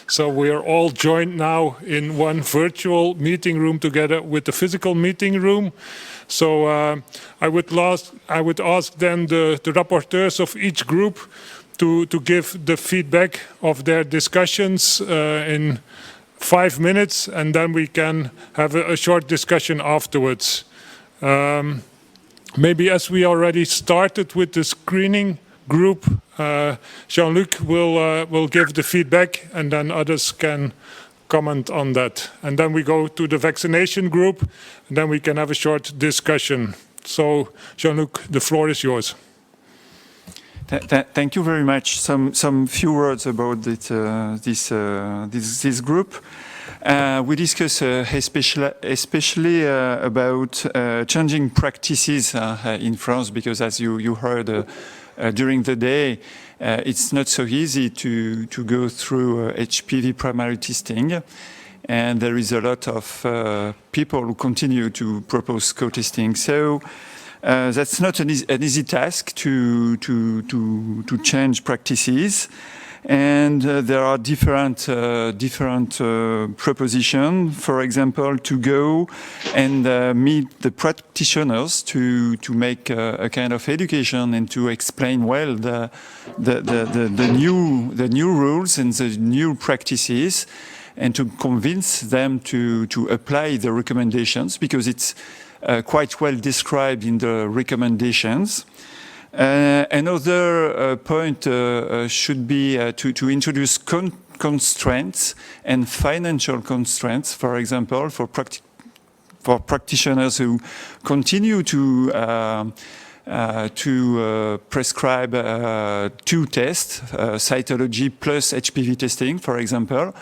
So we are all joined now in one virtual meeting room together with the physical meeting room. So I would ask then the rapporteurs of each group to give the feedback of their discussions in 5 minutes, and then we can have a short discussion afterwards. Maybe as we already started with the screening group, Jean-Luc will give the feedback, and then others can comment on that. And then we go to the vaccination group, and then we can have a short discussion. So, Jean-Luc, the floor is yours. Thank you very much. Some few words about this group. We discuss especially about changing practices in France, because as you heard during the day, it's not so easy to go through HPV primary testing, and there is a lot of people who continue to propose co-testing. So that's not an easy task to change practices. And there are different propositions. For example, to go and meet the practitioners to make a kind of education and to explain well the new rules and the new practices, and to convince them to apply the recommendations, because it's quite well described in the recommendations. Another point should be to introduce constraints and financial constraints, for example, for practitioners who continue to prescribe 2 tests, cytology plus HPV testing, for example.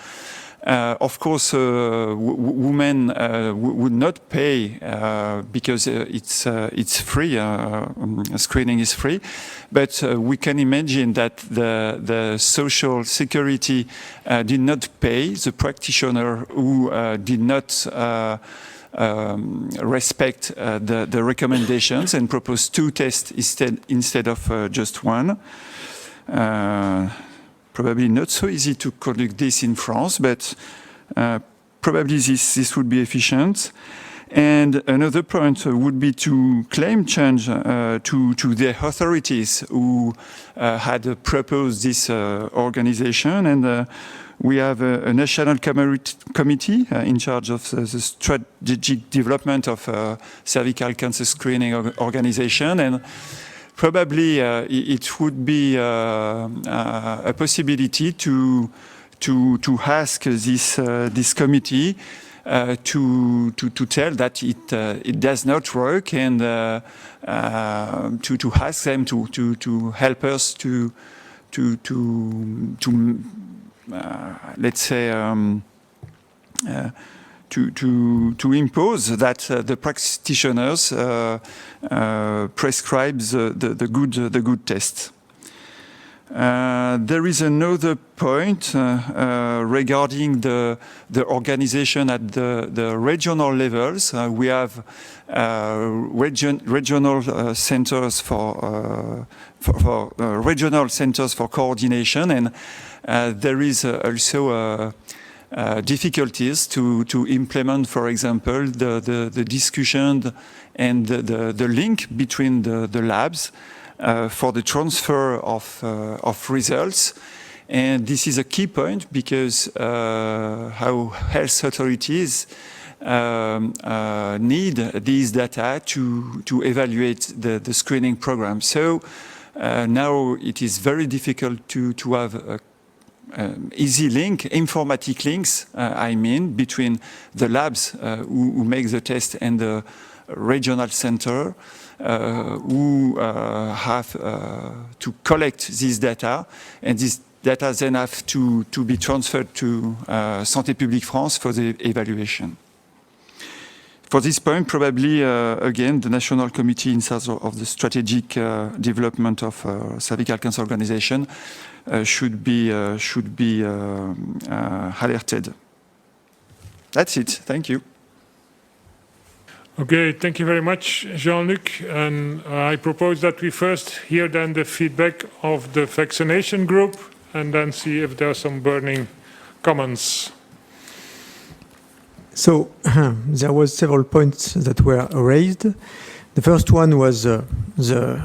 Of course, women would not pay because it's free. Screening is free, but we can imagine that the social security did not pay the practitioner who did not respect the recommendations and propose 2 tests instead of just 1. Probably not so easy to conduct this in France, but probably this would be efficient. And another point would be to claim change to the authorities who had proposed this organization. And we have a national committee in charge of the strategic development of cervical cancer screening organization. And probably it would be a possibility to ask this committee to tell that it does not work, and to ask them to help us to let's say to impose that the practitioners prescribe the good test. There is another point regarding the organization at the regional levels. We have regional centers for regional centers for coordination, and there is also difficulties to implement, for example, the discussion and the link between the labs for the transfer of results. And this is a key point, because how health authorities need these data to evaluate the screening program. So now it is very difficult to have easy link, informatic links, I mean, between the labs who make the test and the regional center who have to collect this data, and this data then have to be transferred to Santé Publique France for the evaluation. For this point, probably, again, the National Committee in charge of the strategic development of cervical cancer organization should be alerted. That's it. Thank you. Okay, thank you very much, Jean-Luc. And I propose that we first hear then the feedback of the vaccination group, and then see if there are some burning comments. So there was several points that were raised. The first one was the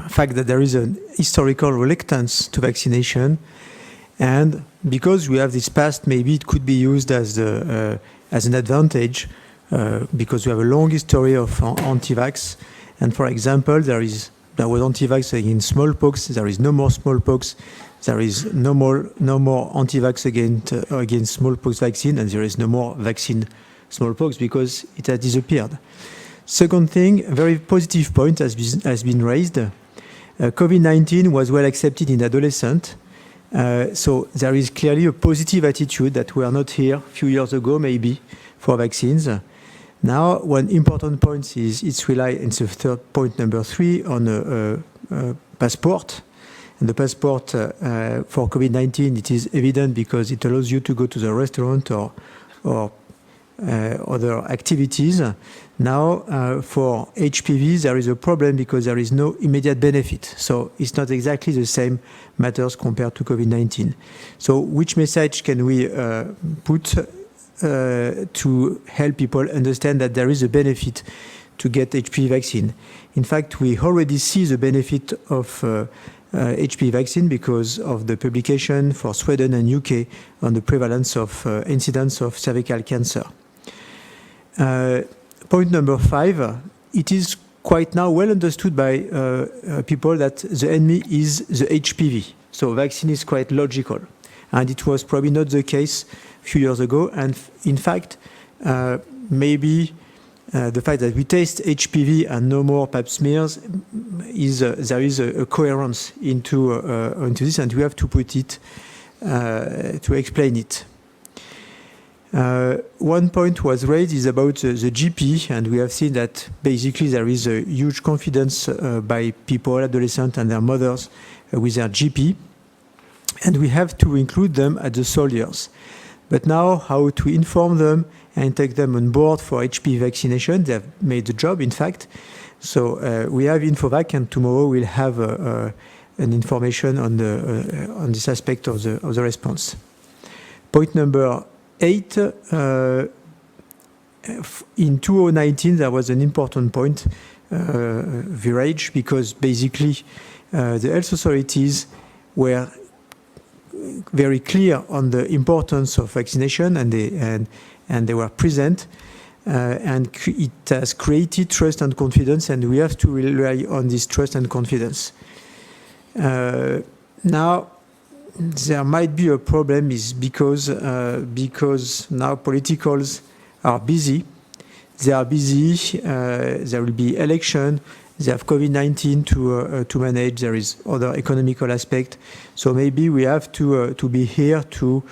fact that there is a historical reluctance to vaccination, and because we have this past, maybe it could be used as an advantage because we have a long history of anti-vax. And for example, there was anti-vax against smallpox. There is no more smallpox. There is no more anti-vax against smallpox vaccine, and there is no more vaccine smallpox because it has disappeared. Second thing, a very positive point has been raised. COVID-19 was well accepted in adolescents. So there is clearly a positive attitude that we are not here a few years ago, maybe, for vaccines. Now, one important point is it's the third point, number 3, on a passport. And the passport for COVID-19, it is evident because it allows you to go to the restaurant or other activities. Now, for HPV, there is a problem because there is no immediate benefit. So it's not exactly the same matters compared to COVID-19. So which message can we put to help people understand that there is a benefit to get HPV vaccine? In fact, we already see the benefit of HPV vaccine because of the publication for Sweden and UK on the prevalence of incidence of cervical cancer. Point number 5, it is quite now well understood by people that the enemy is the HPV. So vaccine is quite logical. And it was probably not the case a few years ago. And in fact, maybe the fact that we test HPV and no more pap smears there is a coherence into this, and we have to put it to explain it. One point was raised is about the GP, and we have seen that basically there is a huge confidence by people, adolescents and their mothers with their GP, and we have to include them at the soldiers. But now, how to inform them and take them on board for HPV vaccination? They have made the job, in fact. So we have InfoVac, and tomorrow we'll have an information on this aspect of the response. Point number 8. In 2019, there was an important point, virage, because basically the health authorities were very clear on the importance of vaccination, and they were present, and it has created trust and confidence, and we have to rely on this trust and confidence. Now, there might be a problem is because now politicals are busy. They are busy. There will be election. They have COVID-19 to manage. There is other economical aspect. So maybe we have to be here to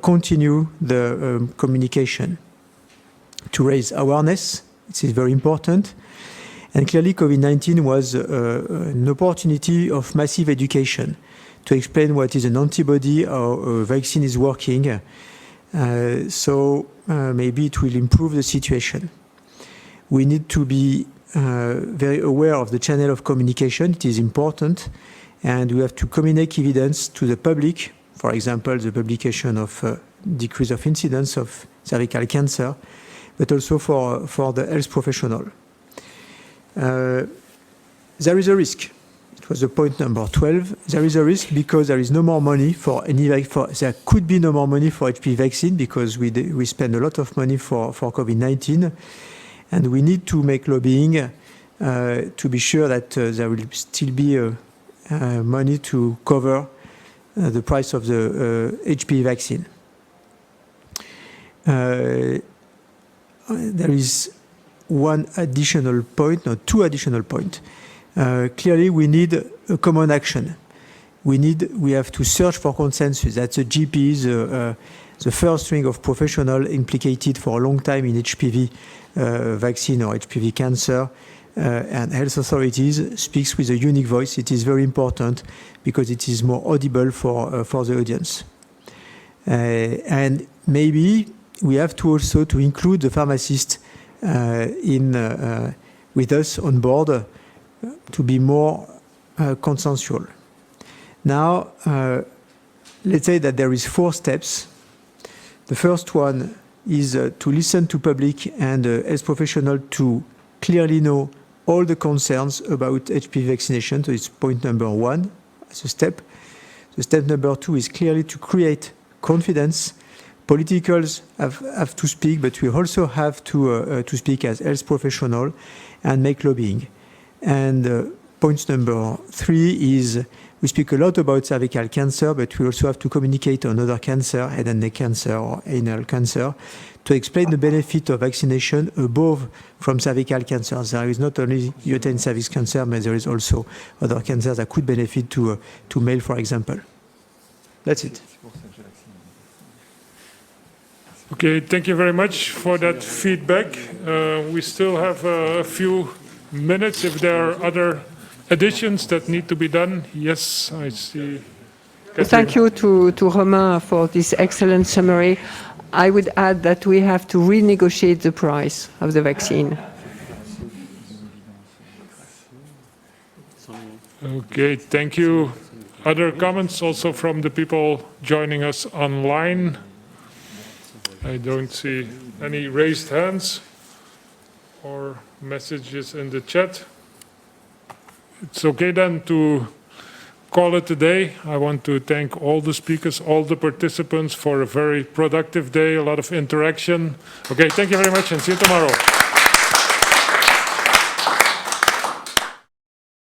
continue the communication, to raise awareness. It is very important. And clearly COVID-19 was an opportunity of massive education to explain what is an antibody, how a vaccine is working. So maybe it will improve the situation. We need to be very aware of the channel of communication. It is important, and we have to communicate evidence to the public. For example, the publication of decrease of incidence of cervical cancer, but also for the health professional. There is a risk. It was the point number 12. There is a risk because there is no more money for there could be no more money for HPV vaccine because we spend a lot of money for COVID-19. And we need to make lobbying to be sure that there will still be money to cover the price of the HPV vaccine. There is one additional point, no, two additional points. Clearly, we need a common action. We have to search for consensus. That's the GPs, the first ring of professionals implicated for a long time in HPV vaccine or HPV cancer, and health authorities speaks with a unique voice. It is very important because it is more audible for the audience. And maybe we have to also to include the pharmacist with us on board to be more consensual. Now, let's say that there is 4 steps. The first one is to listen to public and health professionals to clearly know all the concerns about HPV vaccination. So it's point number one as a step. The step number two is clearly to create confidence. Politicals have to speak, but we also have to speak as health professionals and make lobbying. And point number three is we speak a lot about cervical cancer, but we also have to communicate on other cancer, head and neck cancer or anal cancer, to explain the benefit of vaccination above from cervical cancer. There is not only uterine cervix cancer, but there is also other cancers that could benefit to male, for example. That's it. Okay, thank you very much for that feedback. We still have a few minutes if there are other additions that need to be done. Yes, I see. Thank you to Romain for this excellent summary. I would add that we have to renegotiate the price of the vaccine. Okay, thank you. Other comments also from the people joining us online? I don't see any raised hands or messages in the chat. It's okay then to call it a day. I want to thank all the speakers, all the participants for a very productive day, a lot of interaction. Okay, thank you very much and see you tomorrow.